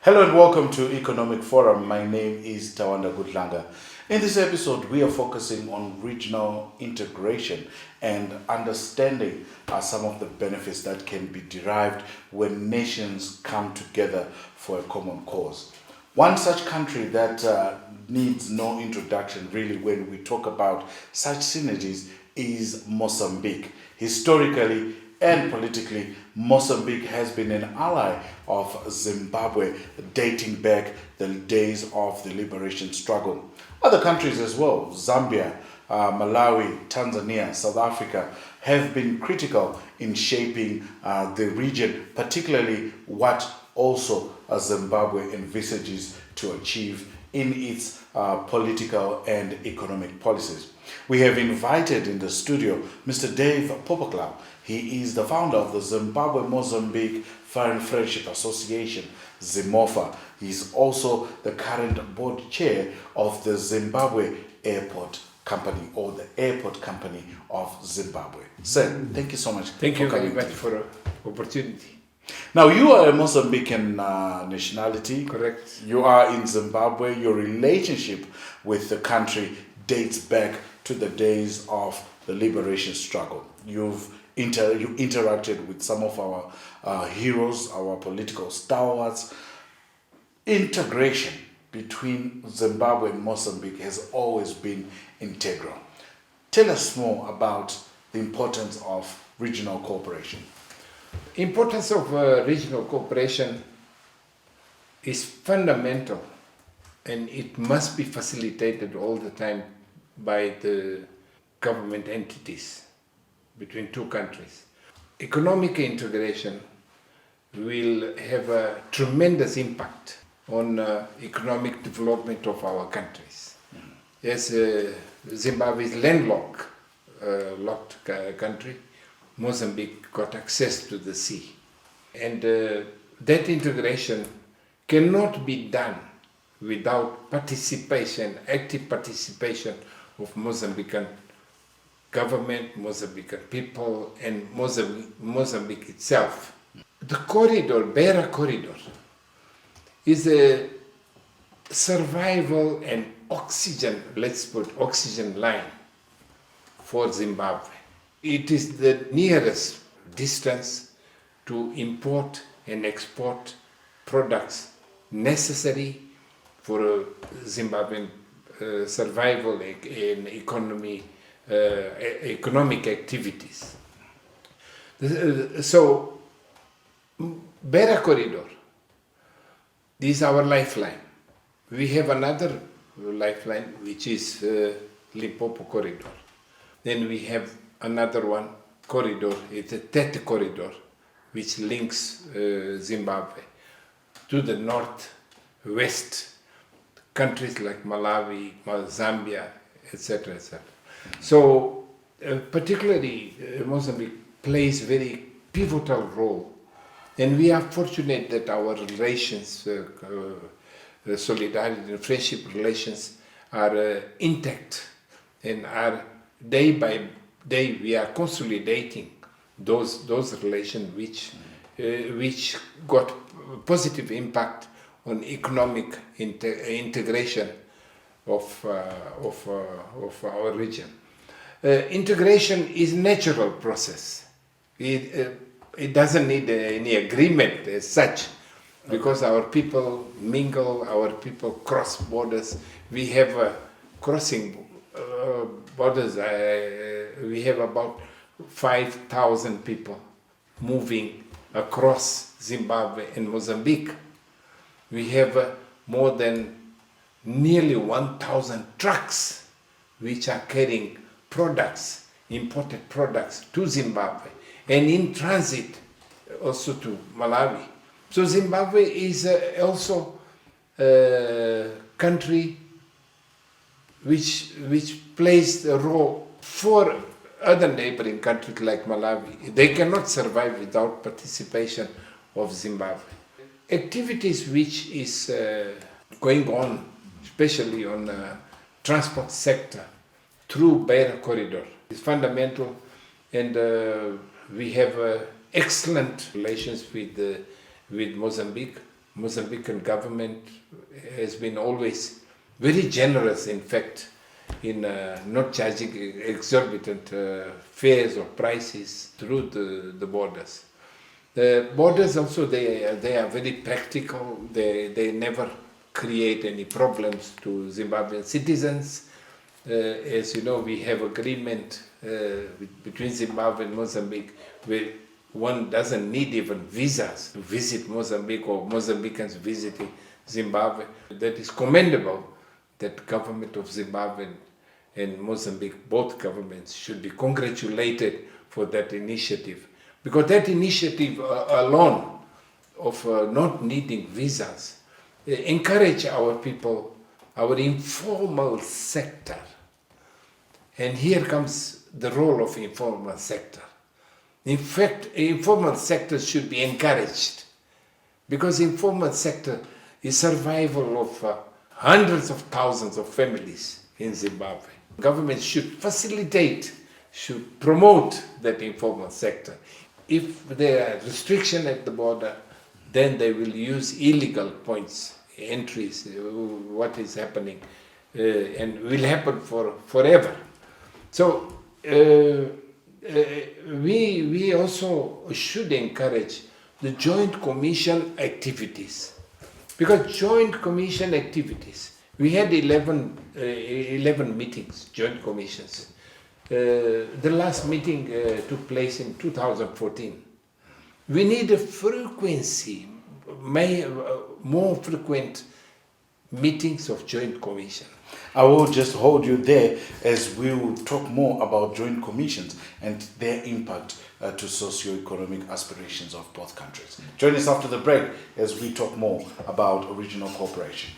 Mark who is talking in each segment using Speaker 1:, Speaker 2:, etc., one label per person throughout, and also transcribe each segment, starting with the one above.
Speaker 1: Hello and welcome to Economic Forum. My name is Tawanda Gudlanga. In this episode, we are focusing on regional integration and understanding some of the benefits that can be derived when nations come together for a common cause. One such country that needs no introduction really when we talk about such synergies is Mozambique. Historically and politically, Mozambique has been an ally of Zimbabwe dating back the days of the liberation struggle. Other countries as well, Zambia, Malawi, Tanzania, South Africa, have been critical in shaping the region, particularly what also Zimbabwe envisages to achieve in its political and economic policies. We have invited in the studio Mr. Dave POPATLAL. He is the founder of the Zimbabwe-Mozambique Foreign Friendship Association, ZIMOFA. He is also the current board chair of the Zimbabwe Airport Company, or the Airport Company of Zimbabwe. Sir, thank you so much.
Speaker 2: Thank you very much for the opportunity.
Speaker 1: Now, you are a Mozambican nationality.
Speaker 2: Correct.
Speaker 1: You are in Zimbabwe. Your relationship with the country dates back to the days of the liberation struggle. You interacted with some of our heroes, our political stalwarts. Integration between Zimbabwe and Mozambique has always been integral. Tell us more about the importance of regional cooperation.
Speaker 2: Importance of regional cooperation is fundamental, and it must be facilitated all the time by the government entities between two countries. Economic integration will have a tremendous impact on economic development of our countries. Yes, Zimbabwe is landlocked country. Mozambique got access to the sea. And that integration cannot be done without participation, active participation of Mozambican government, Mozambican people, and Mozambique itself. The corridor, Beira Corridor, is a survival and oxygen, let's put oxygen line for Zimbabwe. It is the nearest distance to import and export products necessary for Zimbabwean survival and economic activities. So, Beira Corridor is our lifeline. We have another lifeline, which is Limpopo Corridor. Then we have another one corridor, it's a Tete Corridor, which links Zimbabwe to the northwest countries like Malawi, Zambia, etc., etc. So, particularly Mozambique plays very pivotal role, and we are fortunate that our relations, solidarity and friendship relations, are intact, and are day by day we are consolidating those relations which got positive impact on economic integration of our region. Integration is a natural process. It doesn't need any agreement as such, because our people mingle, our people cross borders. We have crossing borders. We have about 5,000 people moving across Zimbabwe and Mozambique. We have more than nearly 1,000 trucks which are carrying products, imported products to Zimbabwe, and in transit also to Malawi. So Zimbabwe is also a country which plays the role for other neighboring countries like Malawi. They cannot survive without participation of Zimbabwe. Activities which is going on, especially on the transport sector, through Beira Corridor is fundamental, and we have excellent relations with Mozambique. Mozambican government has been always very generous, in fact, in not charging exorbitant fares or prices through the borders. The borders also, they are very practical. They never create any problems to Zimbabwean citizens. As you know, we have agreement between Zimbabwe and Mozambique where one doesn't need even visas to visit Mozambique or Mozambicans visiting Zimbabwe. That is commendable. That government of Zimbabwe and Mozambique, both governments, should be congratulated for that initiative. Because that initiative alone of not needing visas encourage our people, our informal sector. And here comes the role of informal sector. In fact, informal sector should be encouraged because informal sector is survival of hundreds of thousands of families in Zimbabwe. Government should facilitate, should promote that informal sector. If there are restrictions at the border, then they will use illegal points, entries, what is happening, and will happen forever. So we also should encourage the joint commission activities. Because joint commission activities, we had 11 meetings, joint commissions. The last meeting took place in 2014. We need a frequency, more frequent meetings of joint commission.
Speaker 1: I will just hold you there as we will talk more about joint commissions and their impact to socio-economic aspirations of both countries. Join us after the break as we talk more about regional cooperation.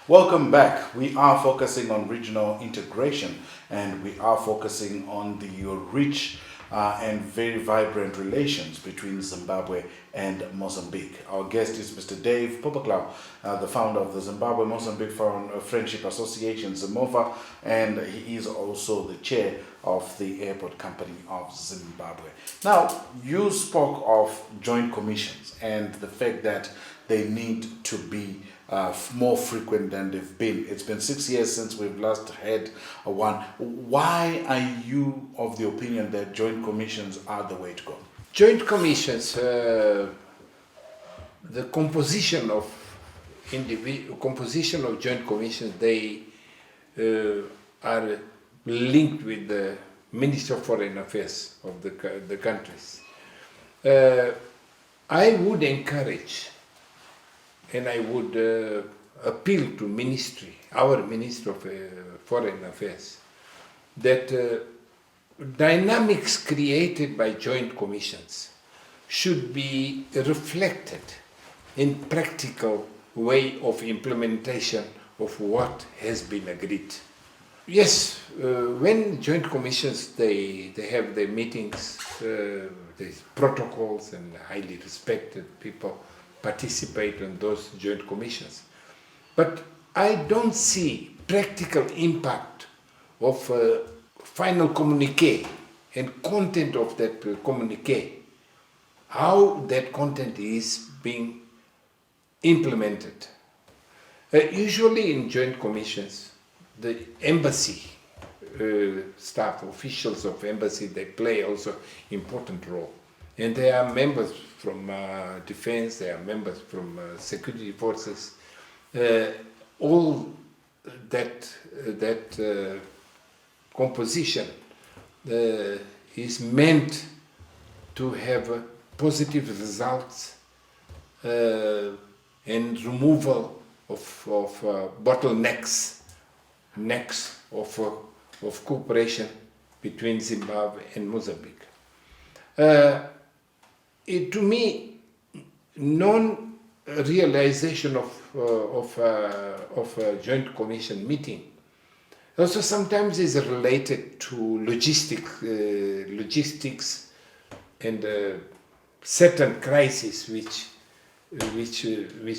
Speaker 1: Welcome back. We are focusing on regional integration and we are focusing on the rich and very vibrant relations between Zimbabwe and Mozambique. Our guest is Mr. Dave POPATLAL, the founder of the Zimbabwe-Mozambique Foreign Friendship Association, ZIMOFA, and he is also the chair of the Airport Company of Zimbabwe. Now, you spoke of joint commissions and the fact that they need to be more frequent than they've been. It's been 6 years since we've last had one. Why are you of the opinion that joint commissions are the way to go?
Speaker 2: Joint commissions, the composition of joint commissions, they are linked with the Minister of Foreign Affairs of the countries. I would encourage and I would appeal to our Minister of Foreign Affairs, that dynamics created by joint commissions should be reflected in practical way of implementation of what has been agreed. Yes, when joint commissions, they have their meetings, there's protocols and highly respected people participate in those joint commissions. But I don't see practical impact of final communique and content of that communique, how that content is being implemented. Usually in joint commissions, the embassy staff, officials of embassy, they play also important role. And there are members from defense, there are members from security forces. All that composition is meant to have positive results and removal of bottlenecks of cooperation between Zimbabwe and Mozambique. To me, non-realization of a joint commission meeting also sometimes is related to logistics and certain crisis which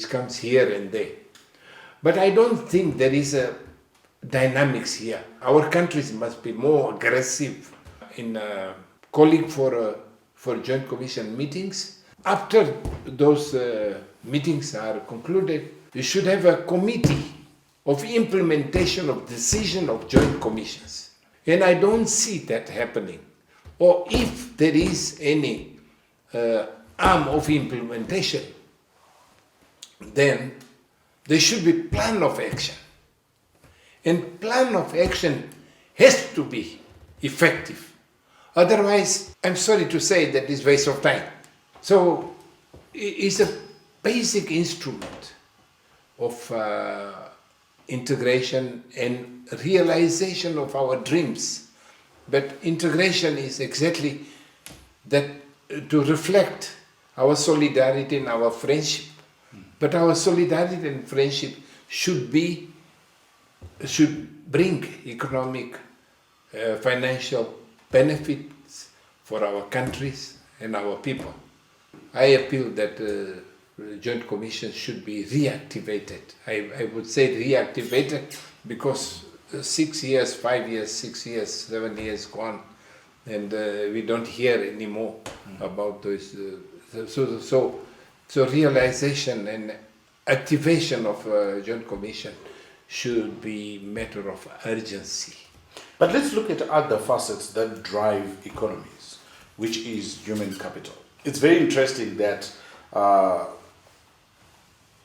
Speaker 2: comes here and there. But I don't think there is a dynamics here. Our countries must be more aggressive in calling for joint commission meetings. After those meetings are concluded, you should have a committee of implementation of decision of joint commissions. And I don't see that happening. Or if there is any arm of implementation, then there should be plan of action. And plan of action has to be effective. Otherwise, I'm sorry to say that it's waste of time. So it's a basic instrument of integration and realization of our dreams. But integration is exactly that, to reflect our solidarity and our friendship. But our solidarity and friendship should bring economic, financial benefits for our countries and our people. I appeal that joint commission should be reactivated. I would say reactivated because 6 years, 5 years, 6 years, 7 years gone, and we don't hear anymore about this. So realization and activation of joint commission should be matter of urgency.
Speaker 1: But let's look at other facets that drive economies, which is human capital. It's very interesting that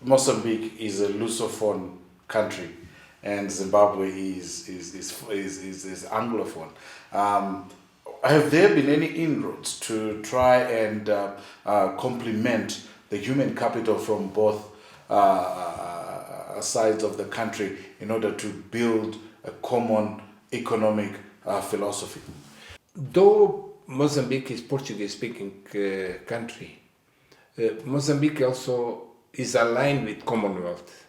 Speaker 1: Mozambique is a Lusophone country and Zimbabwe is Anglophone. Have there been any inroads to try and complement the human capital from both sides of the country in order to build a common economic philosophy?
Speaker 2: Though Mozambique is Portuguese-speaking country, Mozambique also is aligned with Commonwealth.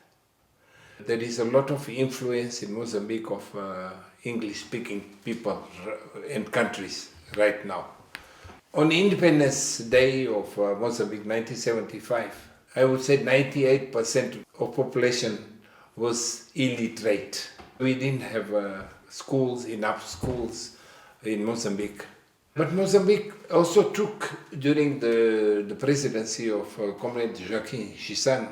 Speaker 2: There is a lot of influence in Mozambique of English-speaking people and countries right now. On Independence Day of Mozambique, 1975, I would say 98% of population was illiterate. We didn't have enough schools in Mozambique. But Mozambique also took, during the presidency of Comrade Joaquim Chissano,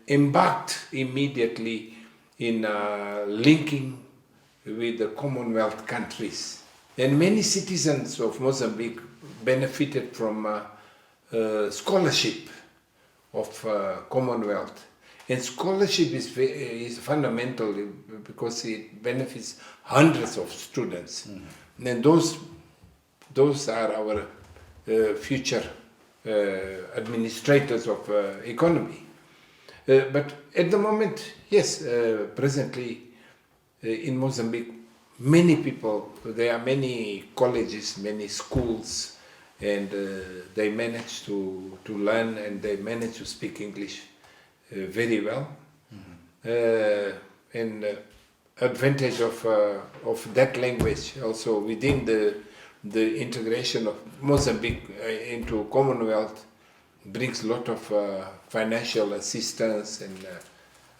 Speaker 2: embarked immediately in linking with the Commonwealth countries. And many citizens of Mozambique benefited from scholarship of Commonwealth. And scholarship is fundamental because it benefits hundreds of students. Mm-hmm. And those are our future administrators of economy. But at the moment, yes, presently in Mozambique, many people, there are many colleges, many schools, and they manage to learn and they manage to speak English very well. Mm-hmm. And advantage of that language also within the integration of Mozambique into Commonwealth brings a lot of financial assistance and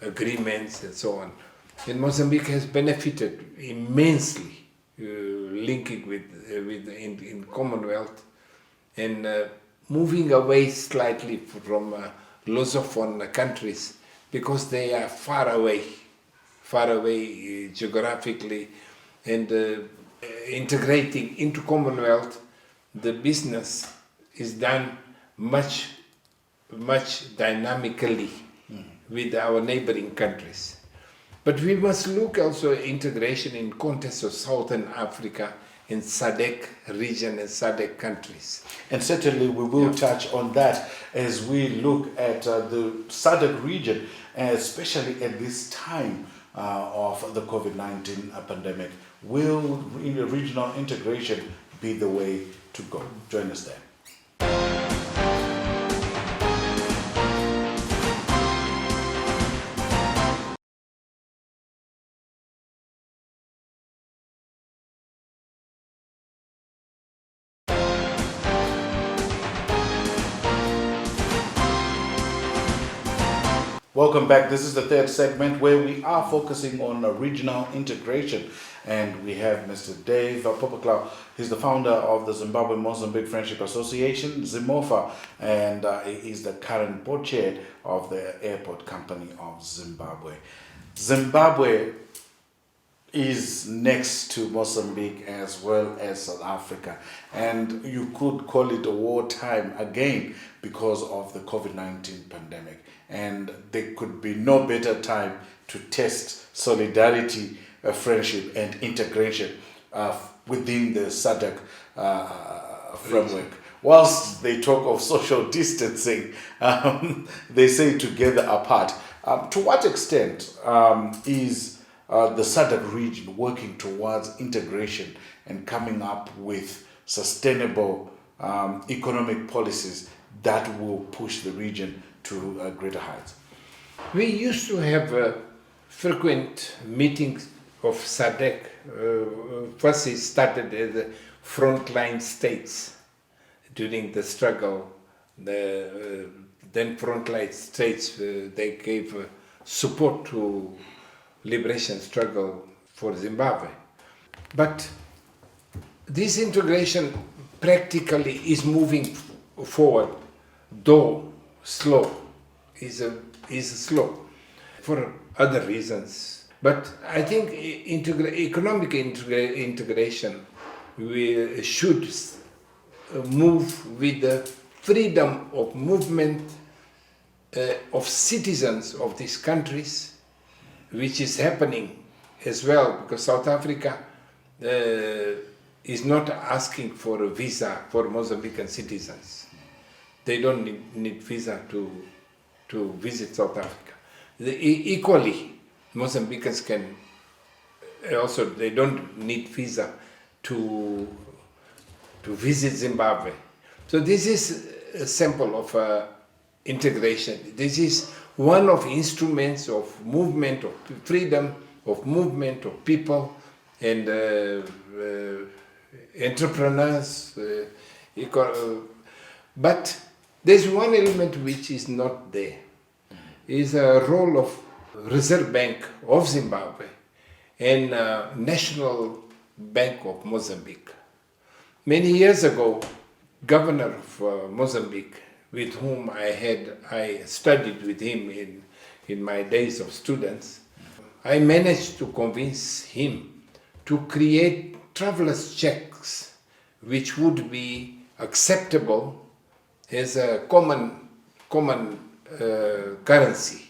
Speaker 2: agreements and so on. And Mozambique has benefited immensely linking in Commonwealth and moving away slightly from Lusophone countries because they are far away geographically, and integrating into Commonwealth, the business is done much dynamically with our neighboring countries. But we must look also at integration in context of Southern Africa and SADC region and SADC countries.
Speaker 1: And certainly we will touch on that as we look at the SADC region, especially at this time of the COVID-19 pandemic. Will regional integration be the way to go? Join us there. Welcome back. This is the third segment where we are focusing on regional integration. And we have Mr. Dave POPATLAL. He's the founder of the Zimbabwe-Mozambique Friendship Association, ZIMOFA, and he is the current board chair of the Airport Company of Zimbabwe. Zimbabwe is next to Mozambique as well as South Africa, and you could call it a wartime again because of the COVID-19 pandemic. And there could be no better time to test solidarity, friendship, and integration within the SADC framework. Whilst they talk of social distancing, they say together apart. To what extent is the SADC region working towards integration and coming up with sustainable economic policies that will push the region to greater heights?
Speaker 2: We used to have frequent meetings of SADC. First it started as the frontline states during the struggle. Then frontline states, they gave support to liberation struggle for Zimbabwe. But this integration practically is moving forward, though slow, is slow for other reasons. But I think economic integration we should move with the freedom of movement of citizens of these countries, which is happening as well, because South Africa is not asking for a visa for Mozambican citizens. They don't need visa to visit South Africa. Equally, Mozambicans can also, they don't need visa to visit Zimbabwe. So this is a sample of integration. This is one of instruments of movement, of freedom, of movement of people and entrepreneurs. But there's one element which is not there. Is a role of Reserve Bank of Zimbabwe and National Bank of Mozambique. Many years ago, Governor of Mozambique, with whom I studied with him in my days of students, I managed to convince him to create travelers' checks which would be acceptable as a common currency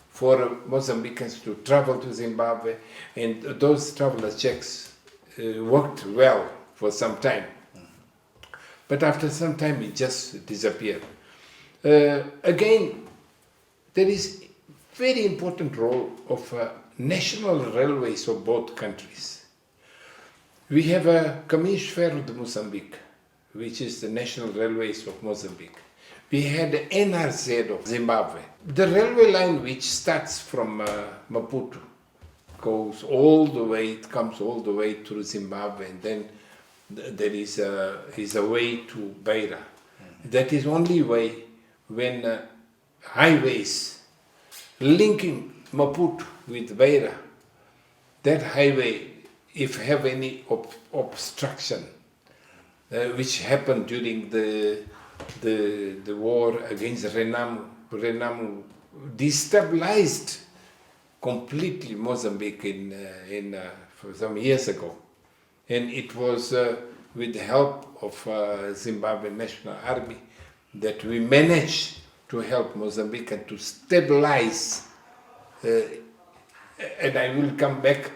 Speaker 2: for Mozambicans to travel to Zimbabwe, and those travelers' checks worked well for some time. But after some time it just disappeared. Again, there is very important role of national railways of both countries. We have a Caminhos de Ferro de Mozambique, which is the national railways of Mozambique. We had the NRZ of Zimbabwe. The railway line which starts from Maputo goes all the way, it comes all the way to Zimbabwe, and then there is a way to Beira. That is only way when highways linking Maputo with Beira, that highway, if have any obstruction, which happened during the war against Renamo destabilized completely Mozambique for some years ago. And it was with the help of Zimbabwe National Army that we managed to help Mozambique and to stabilize. And I will come back.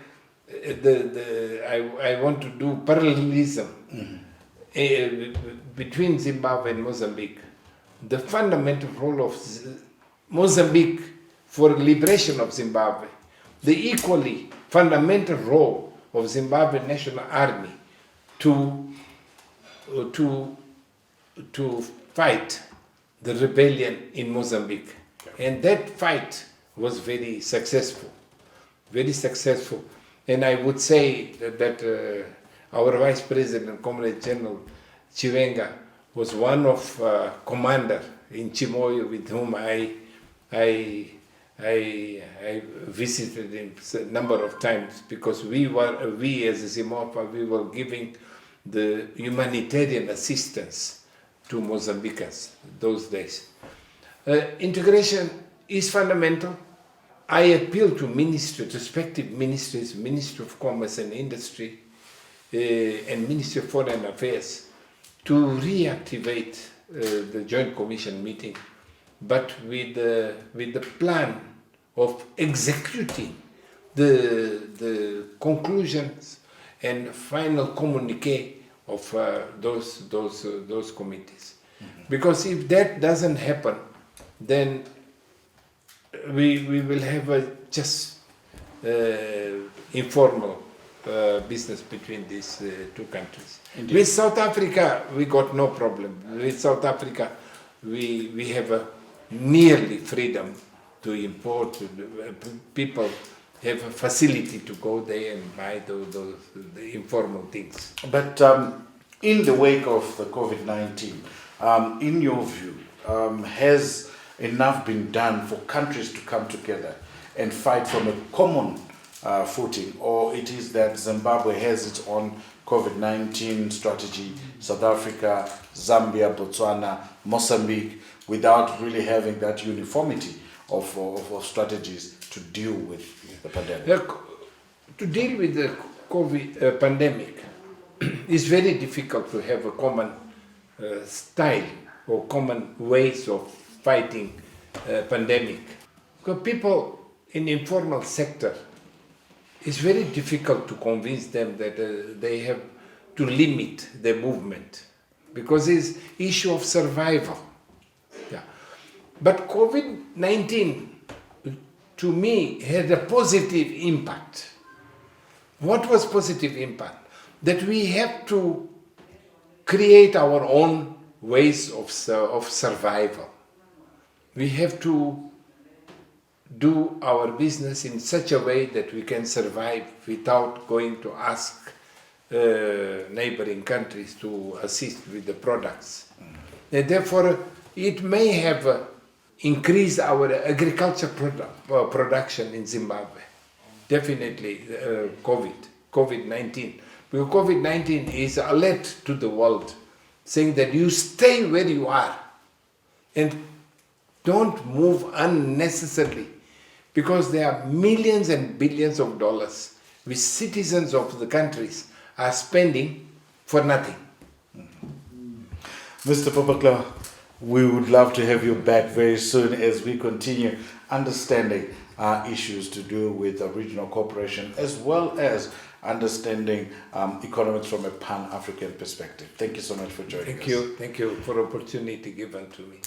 Speaker 2: I want to do parallelism between Zimbabwe and Mozambique. The fundamental role of Mozambique for liberation of Zimbabwe, the equally fundamental role of Zimbabwe National Army to fight the rebellion in Mozambique. And that fight was very successful. And I would say that our Vice President, Comrade General Chivenga, was one of commander in Chimoio with whom I I visited him a number of times because we as ZIMOFA, we were giving the humanitarian assistance to Mozambicans those days. Integration is fundamental. I appeal to respective ministries, Ministry of Commerce and Industry, and Ministry of Foreign Affairs, to reactivate the Joint Commission meeting, but with the plan of executing the conclusions and final communique of those committees. Mm-hmm. Because if that doesn't happen, then we will have just informal business between these two countries. Indeed. With South Africa, we got no problem. With South Africa, we have nearly freedom to import. People have a facility to go there and buy the informal things.
Speaker 1: But in the wake of the COVID-19, in your view, has enough been done for countries to come together and fight from a common footing, or it is that Zimbabwe has its own COVID-19 strategy, South Africa, Zambia, Botswana, Mozambique, without really having that uniformity of strategies to deal with the pandemic?
Speaker 2: To deal with the COVID pandemic, it's very difficult to have a common style or common ways of fighting pandemic. Because people in the informal sector, it's very difficult to convince them that they have to limit their movement because it's issue of survival. Yeah. But COVID-19, to me, had a positive impact. What was positive impact? That we have to create our own ways of survival. We have to do our business in such a way that we can survive without going to ask neighboring countries to assist with the products. And therefore, it may have increased our agriculture production in Zimbabwe. Definitely COVID-19. Because COVID-19 is an alert to the world, saying that you stay where you are and don't move unnecessarily, because there are millions and billions of dollars which citizens of the countries are spending for nothing.
Speaker 1: Mr. POPATLAL, we would love to have you back very soon as we continue understanding issues to do with regional cooperation, as well as understanding economics from a Pan-African perspective. Thank you so much for joining us.
Speaker 2: Thank you for the opportunity given to me.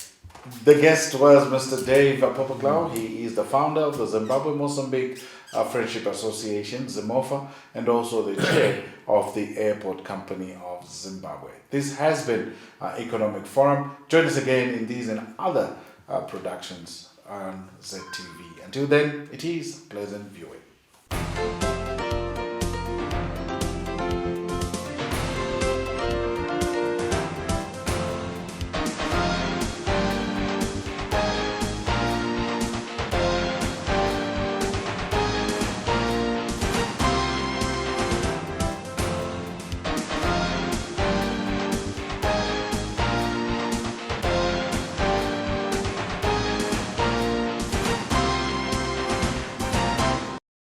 Speaker 1: The guest was Mr. Dave POPATLAL. He is the founder of the Zimbabwe-Mozambique Friendship Association, ZIMOFA, and also the chair of the Airport Company of Zimbabwe. This has been Economic Forum. Join us again in these and other productions on ZTV. Until then, it is pleasant viewing.